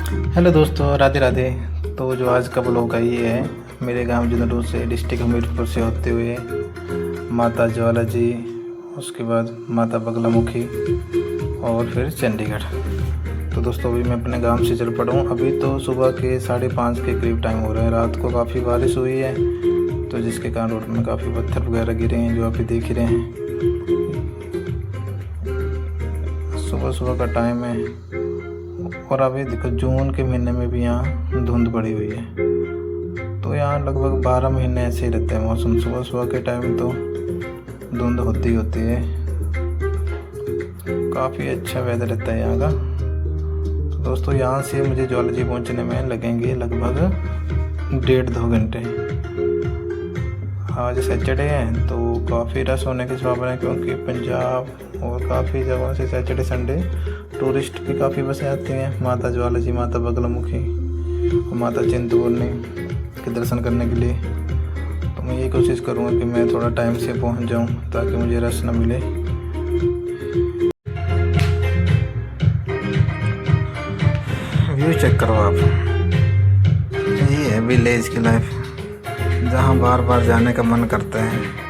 Hello दोस्तों, राधे राधे। तो जो आज का ब्लॉग है ये है मेरे गांव जुनूर से, डिस्ट्रिक्ट हमीरपुर से होते हुए माता ज्वाला जी, उसके बाद माता बगलामुखी और फिर चंडीगढ़। तो दोस्तों अभी मैं अपने गांव से चल पड़ा हूँ। अभी तो सुबह के 5:30 के करीब टाइम हो रहा है। रात को काफ़ी बारिश हुई है तो जिसके कारण रोड में काफ़ी पत्थर वगैरह गिरे हैं, जो आप देख ही रहे हैं। सुबह सुबह का टाइम है और अभी देखो जून के महीने में भी यहाँ धुंध पड़ी हुई है। तो यहाँ लगभग 12 महीने ऐसे ही रहते हैं मौसम। सुबह सुबह के टाइम तो धुंध होती है। काफ़ी अच्छा वेदर रहता है यहाँ का। तो दोस्तों यहाँ से मुझे ज्वाला जी पहुँचने में लगेंगे लगभग 1.5-2 घंटे। आज सैटरडे है तो काफ़ी रश होने की संभावना है, क्योंकि पंजाब और काफ़ी जगहों से सैटरडे संडे टूरिस्ट भी काफ़ी बसें आती हैं माता ज्वाला जी, माता बगलामुखी और माता चिंतपूर्णी के दर्शन करने के लिए। तो मैं ये कोशिश करूँगा कि मैं थोड़ा टाइम से पहुँच जाऊँ ताकि मुझे रश न मिले। व्यू चेक करो आप, ये है विलेज की लाइफ, जहाँ बार बार जाने का मन करता है।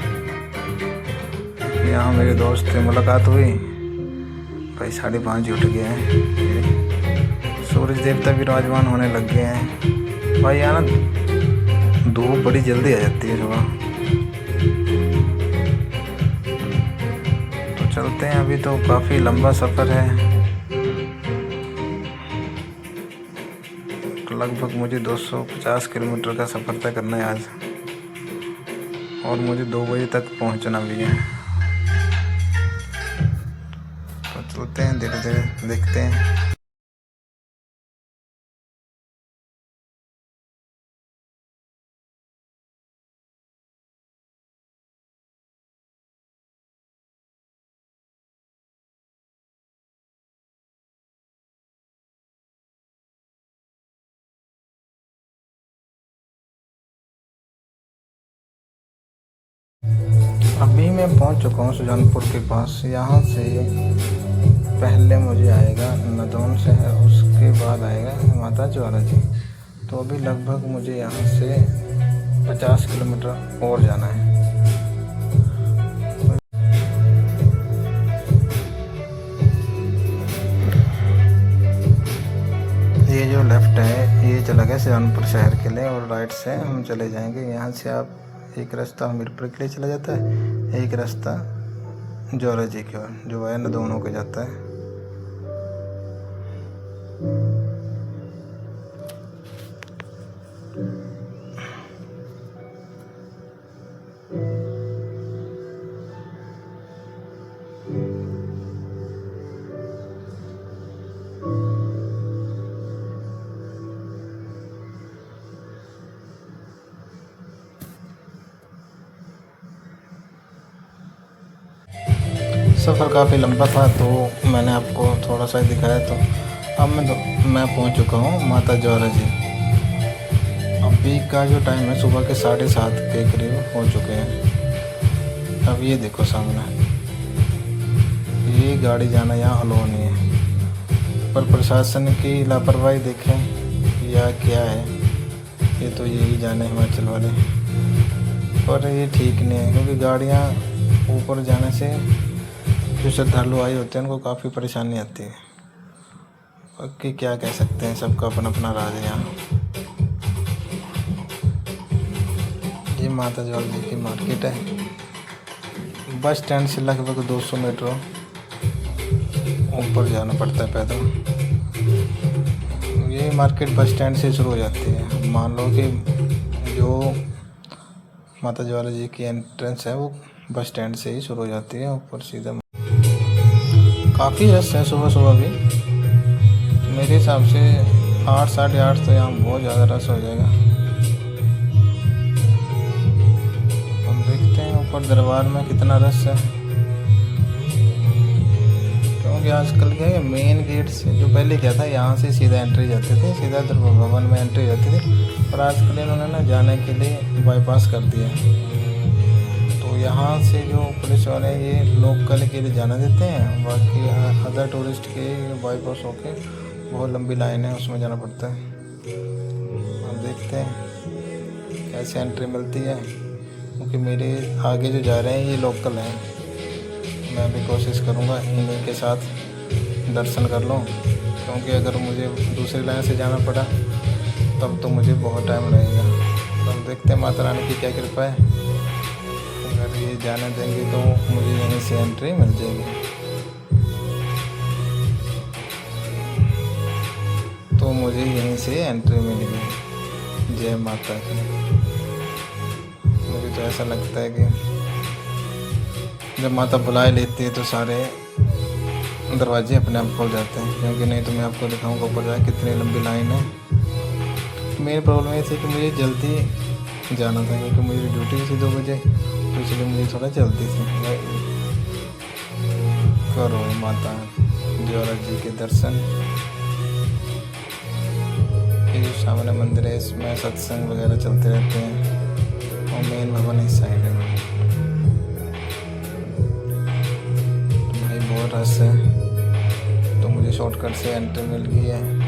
यहाँ मेरे दोस्त से मुलाकात हुई, भाई 5:30 उठ गए हैं। सूरज देवता विराजमान होने लग गए हैं। भाई यहाँ ना धूप बड़ी जल्दी आ जाती है सुबह। तो चलते हैं, अभी तो काफ़ी लंबा सफ़र है। तो लगभग मुझे 250 किलोमीटर का सफ़र तय करना है आज, और मुझे 2 बजे तक पहुंचना भी है। तो चलते हैं, धीरे धीरे देखते हैं। अभी मैं पहुंच चुका हूं सुजानपुर के पास। यहाँ से पहले मुझे आएगा नदौन शहर, उसके बाद आएगा माता ज्वाला जी। तो अभी लगभग मुझे यहाँ से 50 किलोमीटर और जाना है। ये जो लेफ़्ट है ये चला गया सुजानपुर शहर के लिए, और राइट से हम चले जाएंगे। यहाँ से आप एक रास्ता हमीरपुर के लिए चला जाता है, एक रास्ता ज्वाला जी की ओर जो है नदौन होकर जाता है। सफ़र काफ़ी लंबा था तो मैंने आपको थोड़ा सा दिखाया। तो अब मैं पहुंच चुका हूं माता ज्वाला जी। अभी का जो टाइम है सुबह के 7:30 के करीब हो चुके हैं। अब ये देखो सामने, ये गाड़ी जाना यहाँ अलाउ नहीं है, पर प्रशासन की लापरवाही देखें या क्या है, ये तो यही जाने हिमाचल वाले। पर ये ठीक नहीं है, क्योंकि गाड़ियाँ ऊपर जाने से जो श्रद्धालु आए होते हैं उनको काफ़ी परेशानी आती है। बाकी क्या कह सकते हैं, सबका अपना अपना राज है यहाँ। ये माता ज्वाला जी की मार्केट है। बस स्टैंड से लगभग 200 मीटर ऊपर जाना पड़ता है पैदल। ये मार्केट बस स्टैंड से शुरू हो जाती है। मान लो कि जो माता ज्वाला जी की एंट्रेंस है वो बस स्टैंड से ही शुरू हो जाती है, ऊपर सीधा। काफ़ी रश है सुबह सुबह भी। मेरे हिसाब से 8, 8:30 तो यहाँ बहुत ज़्यादा रश हो जाएगा। हम देखते हैं ऊपर दरबार में कितना रश है, क्योंकि आजकल क्या है, मेन गेट से जो पहले क्या था यहाँ से सीधा एंट्री जाती थी, सीधा भवन में एंट्री जाती थी। और आजकल इन्होंने ना जाने के लिए बाईपास कर दिया। तो यहाँ से जो पुलिस वाले ये लोकल के लिए जाना देते हैं, बाकी अदर टूरिस्ट के बाईपास होके बहुत लंबी लाइन है, उसमें जाना पड़ता है। हम देखते हैं कैसे एंट्री मिलती है, क्योंकि मेरे आगे जो जा रहे हैं ये लोकल हैं। मैं भी कोशिश करूँगा इन्हीं के साथ दर्शन कर लूँ, क्योंकि अगर मुझे दूसरी लाइन से जाना पड़ा तब तो मुझे बहुत टाइम लगेगा। तो हम देखते हैं माता रानी की क्या कृपा है, अगर ये जाने देंगे तो मुझे यहीं से एंट्री मिल जाएगी। तो मुझे यहीं से एंट्री मिल गई। जय माता की। मुझे तो ऐसा लगता है कि जब माता बुलाए लेती है तो सारे दरवाजे अपने आप खोल जाते हैं, क्योंकि नहीं तो मैं आपको दिखाऊंगा ऊपर जाए कितनी लंबी लाइन है। मेरी प्रॉब्लम ये थी कि मुझे जल्दी जाना था, क्योंकि मुझे ड्यूटी थी 2 बजे, तो इसलिए मुझे थोड़ा जल्दी थी। करो माता ज्वाला जी के दर्शन। ये जो सामने मंदिर है इसमें सत्संग वगैरह चलते रहते हैं, और मेन भवन इस साइड है। भाई बहुत रश है, तो मुझे शॉर्टकट से एंट्री मिल गई है।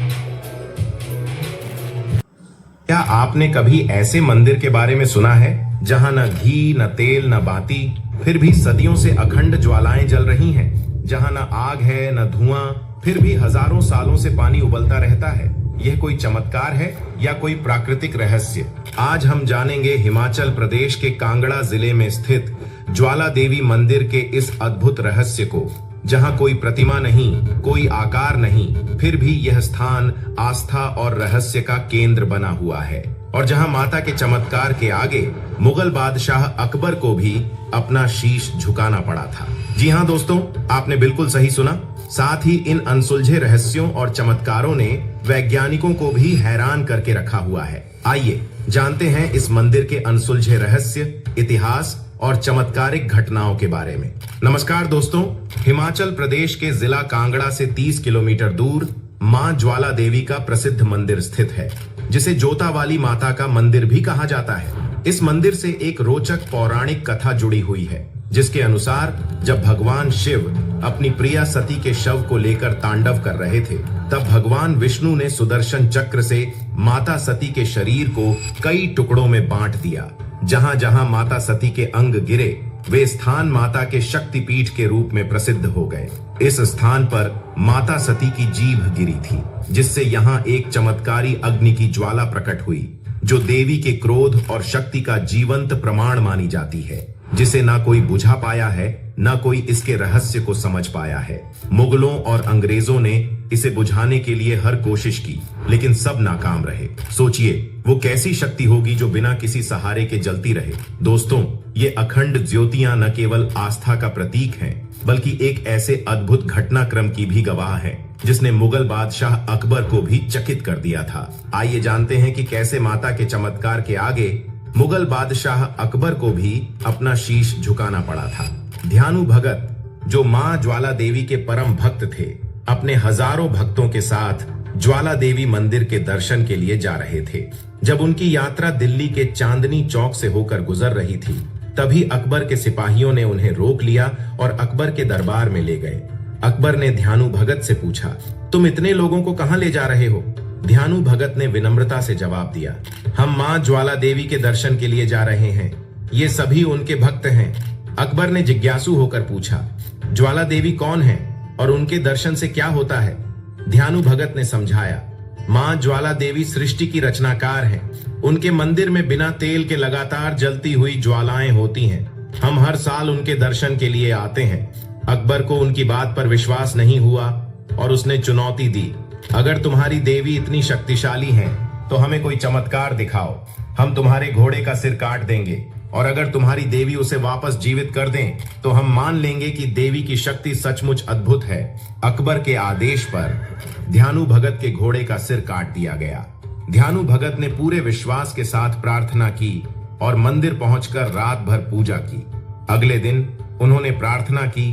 क्या आपने कभी ऐसे मंदिर के बारे में सुना है जहां न घी न तेल न बाती, फिर भी सदियों से अखंड ज्वालाएं जल रही हैं, जहां न आग है न धुआं, फिर भी हजारों सालों से पानी उबलता रहता है? यह कोई चमत्कार है या कोई प्राकृतिक रहस्य? आज हम जानेंगे हिमाचल प्रदेश के कांगड़ा जिले में स्थित ज्वाला देवी मंदिर के इस अद्भुत रहस्य को, जहां कोई प्रतिमा नहीं, कोई आकार नहीं, फिर भी यह स्थान आस्था और रहस्य का केंद्र बना हुआ है, और जहां माता के चमत्कार के आगे मुगल बादशाह अकबर को भी अपना शीश झुकाना पड़ा था। जी हां दोस्तों, आपने बिल्कुल सही सुना। साथ ही इन अनसुलझे रहस्यों और चमत्कारों ने वैज्ञानिकों को भी हैरान करके रखा हुआ है। आइए जानते हैं इस मंदिर के अनसुलझे रहस्य, इतिहास और चमत्कारिक घटनाओं के बारे में। नमस्कार दोस्तों, हिमाचल प्रदेश के जिला कांगड़ा से 30 किलोमीटर दूर मां ज्वाला देवी का प्रसिद्ध मंदिर स्थित है, जिसे जोता वाली माता का मंदिर भी कहा जाता है। इस मंदिर से एक रोचक पौराणिक कथा जुड़ी हुई है, जिसके अनुसार जब भगवान शिव अपनी प्रिया सती के शव को लेकर तांडव कर रहे थे, तब भगवान विष्णु ने सुदर्शन चक्र से माता सती के शरीर को कई टुकड़ों में बांट दिया। जहां जहां माता सती के अंग गिरे, वे स्थान माता के शक्तिपीठ के रूप में प्रसिद्ध हो गए। इस स्थान पर माता सती की जीभ गिरी थी, जिससे यहाँ एक चमत्कारी अग्नि की ज्वाला प्रकट हुई, जो देवी के क्रोध और शक्ति का जीवंत प्रमाण मानी जाती है, जिसे ना कोई बुझा पाया है, ना कोई इसके रहस्य को समझ पाया है। मुगलों और अंग्रेजों ने इसे बुझाने के लिए हर कोशिश की, लेकिन सब नाकाम रहे। सोचिए वो कैसी शक्ति होगी जो बिना किसी सहारे के जलती रहे। दोस्तों, ये अखंड ज्योतियां न केवल आस्था का प्रतीक हैं, बल्कि एक ऐसे अद्भुत घटनाक्रम की भी गवाह है, जिसने मुगल बादशाह अकबर को भी चकित कर दिया था। आइए जानते हैं कि कैसे माता के चमत्कार के आगे मुगल बादशाह अकबर को भी अपना शीश झुकाना पड़ा था। ध्यानु भगत, जो मां ज्वाला देवी के परम भक्त थे, अपने हजारों भक्तों के साथ ज्वाला देवी मंदिर के दर्शन के लिए जा रहे थे। जब उनकी यात्रा दिल्ली के चांदनी चौक से होकर गुजर रही थी, तभी अकबर के सिपाहियों ने उन्हें रोक लिया और अकबर के दरबार में ले गए। अकबर ने ध्यानु भगत से पूछा, तुम इतने लोगों को कहां ले जा रहे हो? ध्यानु भगत ने विनम्रता से जवाब दिया, हम मां ज्वाला देवी के दर्शन के लिए जा रहे हैं। ये सभी उनके भक्त हैं। अकबर ने जिज्ञासु होकर पूछा, ज्वाला देवी कौन है और उनके दर्शन से क्या होता है? ध्यानु भगत ने समझाया, मां ज्वाला देवी सृष्टि की रचनाकार हैं। उनके मंदिर में बिना तेल के लगातार जलती हुई ज्वालाएं होती हैं। हम हर साल उनके दर्शन के लिए आते हैं। अकबर को उनकी बात पर विश्वास नहीं हुआ और उसने चुनौती दी, अगर तुम्हारी देवी इतनी शक्तिशाली हैं, तो हमें कोई चमत्कार दिखाओ। हम तुम्हारे घोड़े का सिर काट देंगे, और अगर तुम्हारी देवी उसे वापस जीवित कर दें, तो हम मान लेंगे कि देवी की शक्ति सचमुच अद्भुत है। अकबर के आदेश पर ध्यानु भगत के घोड़े का सिर काट दिया गया। ध्यानु भगत ने पूरे विश्वास के साथ प्रार्थना की और मंदिर पहुंचकर रात भर पूजा की। अगले दिन उन्होंने प्रार्थना की,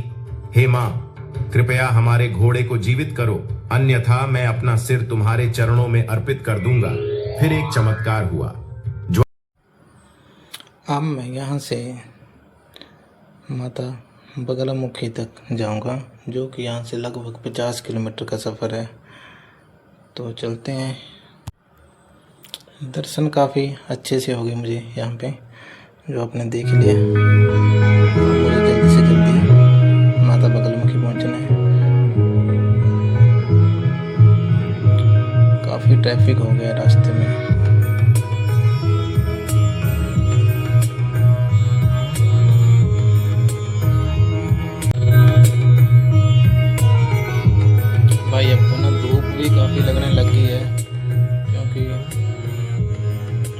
हे मां, कृपया हमारे घोड़े को जीवित करो, अन्यथा मैं अपना सिर तुम्हारे चरणों में अर्पित कर दूंगा। फिर एक चमत्कार हुआ। अब मैं यहाँ से माता बगलामुखी तक जाऊँगा, जो कि यहाँ से लगभग 50 किलोमीटर का सफ़र है। तो चलते हैं। दर्शन काफ़ी अच्छे से हो गए मुझे यहाँ पे, जो आपने देख लिया। मुझे जल्दी से जल्दी माता बगलामुखी पहुँचना है। काफ़ी ट्रैफिक हो गया रास्ते में। भाई अब तो ना धूप भी काफ़ी लगने लग गई है, क्योंकि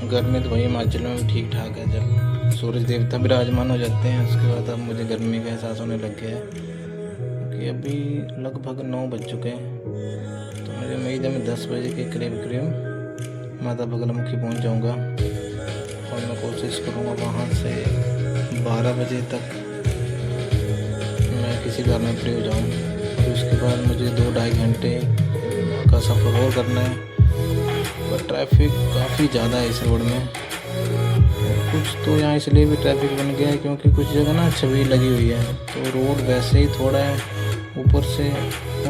गर्मी तो भाई हिमाचल में भी ठीक ठाक है। जब सूरज देवता विराजमान हो जाते हैं उसके बाद अब मुझे गर्मी का एहसास होने लग गया है, क्योंकि अभी लगभग 9 बज चुके हैं। तो मुझे उम्मीद है मैं 10 बजे के करीब माता बगलामुखी पहुंच जाऊंगा, और मैं कोशिश करूंगा वहां से 12 बजे तक मैं किसी कारण में फ्री हो जाऊँ। और उसके बाद मुझे 2-2.5 घंटे का सफ़र और करना है। पर ट्रैफिक काफ़ी ज़्यादा है इस रोड में, और कुछ तो यहाँ इसलिए भी ट्रैफिक बन गया है क्योंकि कुछ जगह ना छवि लगी हुई है, तो रोड वैसे ही थोड़ा है, ऊपर से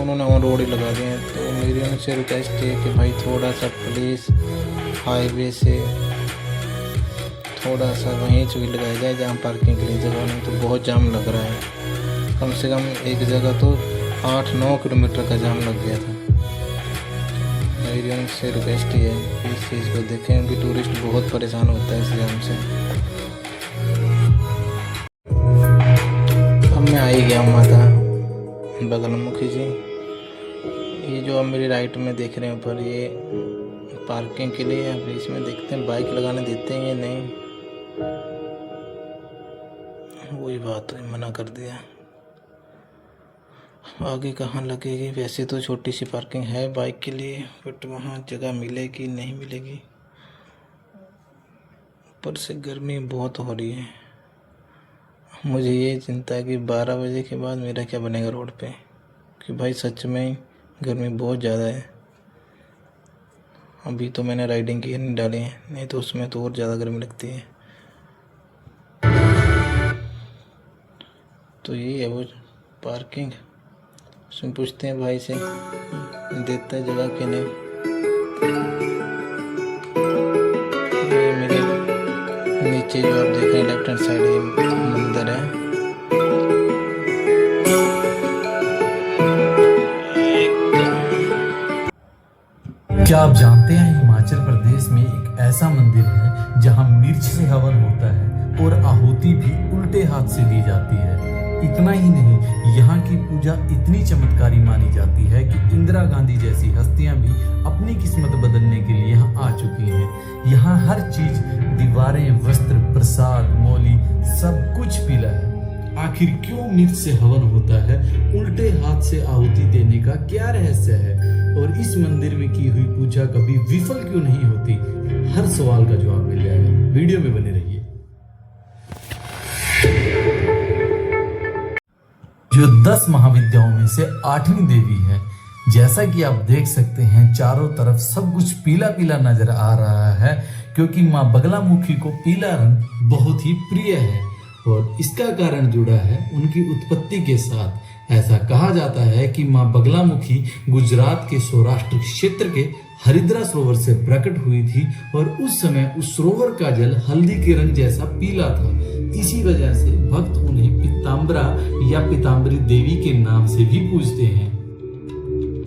उन्होंने और रोड ही लगा दिए हैं। तो मेरी उनसे रिक्वेस्ट है कि भाई थोड़ा सा प्लीज़ हाईवे से थोड़ा सा वहीं छवि लगाई जाए जहाँ पार्किंग के लिए जगह नहीं, तो बहुत जाम लग रहा है। कम से कम एक जगह तो 8-9 किलोमीटर का जाम लग गया था। मेरी उनसे रिक्वेस्ट ही है कि इस चीज़ को देखें, क्योंकि टूरिस्ट बहुत परेशान होता है इस जाम से। अब मैं आ ही गया हूँ माता बगलामुखी जी। ये जो अब मेरी राइट में देख रहे हैं ऊपर, ये पार्किंग के लिए। अब इसमें देखते हैं बाइक लगाने देते हैं या नहीं। वही बात है, मना कर दिया। आगे कहाँ लगेगी? वैसे तो छोटी सी पार्किंग है बाइक के लिए, बट वहाँ जगह मिलेगी नहीं मिलेगी। ऊपर से गर्मी बहुत हो रही है। मुझे ये चिंता है कि 12 बजे के बाद मेरा क्या बनेगा रोड पे, कि भाई सच में गर्मी बहुत ज़्यादा है। अभी तो मैंने राइडिंग गियर नहीं डाले हैं, नहीं तो उसमें तो और ज़्यादा गर्मी लगती है। तो ये है वो पार्किंग। उसमें पूछते हैं भाई से, देता है जगह कि नहीं। ये मेरे नीचे जो आप देख रहे हैं लेफ्ट हैंड साइड, ये मंदिर है। क्या आप जानते हैं हिमाचल प्रदेश में एक ऐसा मंदिर है जहां मिर्च से हवन होता है और आहुति भी उल्टे हाथ से दी जाती है। इतना ही नहीं, यहाँ की पूजा इतनी चमत्कारी मानी जाती है कि इंदिरा गांधी जैसी हस्तियां भी अपनी किस्मत बदलने के लिए यहाँ आ चुकी हैं। यहाँ हर चीज, दीवारें, वस्त्र, प्रसाद, मौली, सब कुछ पीला है। आखिर क्यों मिर्च से हवन होता है? उल्टे हाथ से आहुति देने का क्या रहस्य है? और इस मंदिर में की हुई पूजा कभी विफल क्यों नहीं होती? हर सवाल का जवाब मिल जाएगा। वीडियो में बने रहिए। जो 10 महाविद्याओं में से 8वीं देवी है। जैसा कि आप देख सकते हैं, चारों तरफ सब कुछ पीला पीला नजर आ रहा है, क्योंकि माँ बगलामुखी को पीला रंग बहुत ही प्रिय है, और इसका कारण जुड़ा है उनकी उत्पत्ति के साथ। ऐसा कहा जाता है कि माँ बगलामुखी गुजरात के सौराष्ट्र क्षेत्र के हरिद्रा सरोवर से प्रकट हुई थी, और उस समय उस सरोवर का जल हल्दी के रंग जैसा पीला था। इसी वजह से भक्त उन्हें पीताम्बरा या पीताम्बरी देवी के नाम से भी पूजते हैं।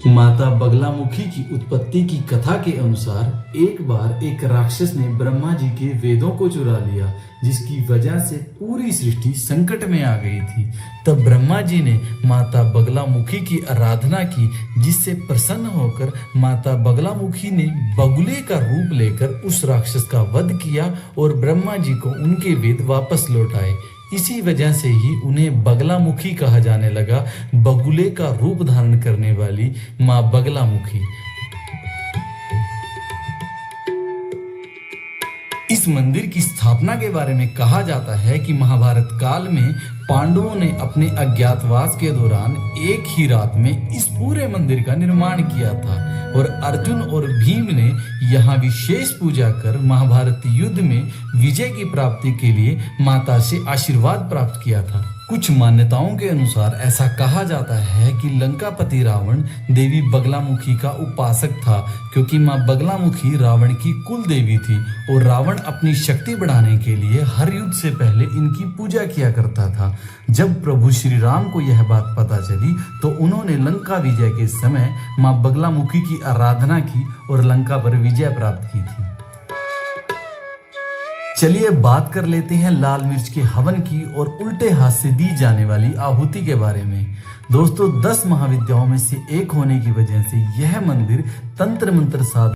माता बगलामुखी की उत्पत्ति की कथा के अनुसार एक बार एक राक्षस ने ब्रह्मा जी के वेदों को चुरा लिया, जिसकी वजह से पूरी सृष्टि संकट में आ गई थी। तब ब्रह्मा जी ने माता बगलामुखी की आराधना की, जिससे प्रसन्न होकर माता बगलामुखी ने बगुले का रूप लेकर उस राक्षस का वध किया और ब्रह्मा जी को उनके वेद वापस लौटाए। इसी वजह से ही उन्हें बगलामुखी कहा जाने लगा, बगुले का रूप धारण करने वाली माँ बगलामुखी। इस मंदिर की स्थापना के बारे में कहा जाता है कि महाभारत काल में पांडवों ने अपने अज्ञातवास के दौरान एक ही रात में इस पूरे मंदिर का निर्माण किया था, और अर्जुन और भीम ने यहाँ विशेष पूजा कर महाभारत युद्ध में विजय की प्राप्ति के लिए माता से आशीर्वाद प्राप्त किया था। कुछ मान्यताओं के अनुसार ऐसा कहा जाता है कि लंकापति रावण देवी बगलामुखी का उपासक था, क्योंकि मां बगलामुखी रावण की कुल देवी थी और रावण अपनी शक्ति बढ़ाने के लिए हर युद्ध से पहले इनकी पूजा किया करता था। जब प्रभु श्री राम को यह बात पता चली तो उन्होंने लंका विजय के समय मां बगलामुखी की आराधना की और लंका पर विजय प्राप्त की थी। चलिए बात कर लेते हैं लाल मिर्च के हवन की और उल्टे हाथ से दी जाने वाली आहुति के बारे में। दोस्तों 10 महाविद्याओं में से एक होने की वजह से यह मंदिर तंत्र मंत्र साधना